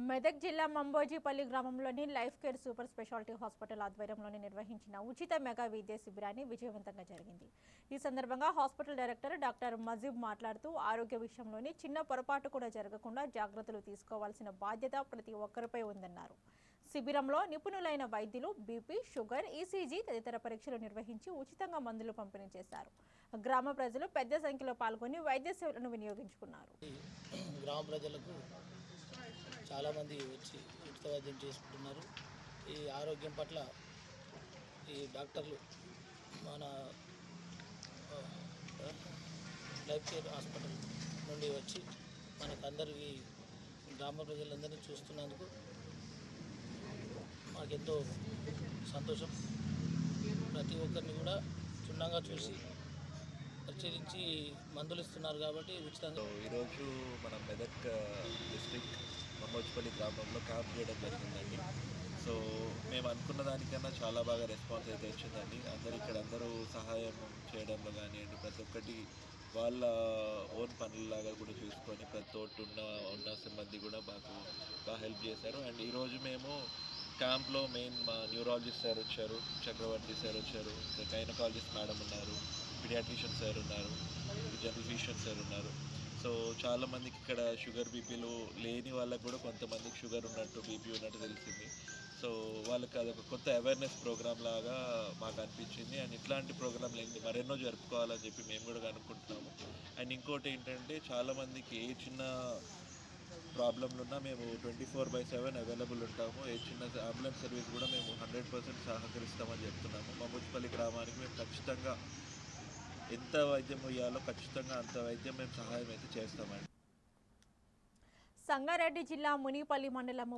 మెదక్ జిల్లా మంబోజీపల్లి గ్రామంలోని life care super speciality hospital ఆధ్వర్యంలోని నిర్వహించిన ఉచిత మెగా వైద్య శిబిరాన్ని విజయవంతంగా జరిగింది. ఈ సందర్భంగా హాస్పిటల్ డైరెక్టర్ డాక్టర్ మజీబ్ మాట్లాడుతూ ఆరోగ్య విషయంలోని చిన్న పొరపాటు కూడా జరగకుండా జాగ్రత్తలు తీసుకోవాల్సిన బాధ్యత ప్రతి ఒక్కరిపై ఉందన్నారు. శిబిరంలో నిపుణులైన వైద్యులు బీపీ, షుగర్, ఈసీజీ తదితర పరీక్షలు నిర్వహించి ఉచితంగా మందులు పంపిణీ చేశారు. గ్రామ ప్రజలు పెద్ద సంఖ్యలో పాల్గొని వైద్య సేవలను వినియోగించుకున్నారు. గ్రామ ప్రజలకు చాలామంది వచ్చి ఉచిత వైద్యం చేసుకుంటున్నారు. ఈ ఆరోగ్యం పట్ల ఈ డాక్టర్లు మన లైఫ్ కేర్ హాస్పిటల్ నుండి వచ్చి మనకందరికీ గ్రామ ప్రజలందరినీ చూస్తున్నందుకు మాకెంతో సంతోషం. ప్రతి ఒక్కరిని కూడా క్షుణ్ణంగా చూసి పరిశీలించి మందులు ఇస్తున్నారు కాబట్టి ఉచితంగా. ఈరోజు మన మెదక్ డిస్ట్రిక్ట్ మంబోజీపల్లి గ్రామంలో క్యాంప్ చేయడం జరిగిందండి. సో మేము అనుకున్న దానికన్నా చాలా బాగా రెస్పాన్స్ అయితే వచ్చిందండి. అందరూ సహాయం చేయడంలో కానివ్వండి, ప్రతి ఒక్కటి వాళ్ళ ఓన్ పనులలాగా కూడా చూసుకొని ప్రతి తోటి ఉన్న సిబ్బంది కూడా బాగా హెల్ప్ చేశారు. అండ్ ఈరోజు మేము క్యాంప్లో మెయిన్ మా న్యూరాలజిస్ట్ సార్ వచ్చారు, చక్రవర్తి సార్ వచ్చారు, గైనకాలజిస్ట్ మేడం ఉన్నారు, పీడియాట్రిషియన్ సార్ ఉన్నారు, జనరల్ ఫిజిషియన్ సార్ ఉన్నారు. సో చాలామందికి ఇక్కడ షుగర్ బీపీలు లేని వాళ్ళకు కూడా కొంతమందికి షుగర్ ఉన్నట్టు బీపీ ఉన్నట్టు తెలిసింది. సో వాళ్ళకి అదొక కొత్త అవేర్నెస్ ప్రోగ్రామ్ లాగా మాకు అనిపించింది. అండ్ ఇట్లాంటి ప్రోగ్రాంలు మరెన్నో జరుపుకోవాలని చెప్పి మేము కూడా అనుకుంటున్నాము. అండ్ ఇంకోటి ఏంటంటే చాలామందికి ఏ చిన్న ప్రాబ్లంలు ఉన్నా మేము 24/7 అవైలబుల్ ఉంటాము. ఏ చిన్న అంబులెన్స్ సర్వీస్ కూడా మేము 100% సహకరిస్తామని చెప్తున్నాము. మంబోజీపల్లి గ్రామానికి మేము ఖచ్చితంగా ఎంత వైద్యం ఇవ్వాలో ఖచ్చితంగా అంత వైద్యం మేము సహాయం అయితే చేస్తామండి. సంగారెడ్డి జిల్లా మునిపల్లి మండలం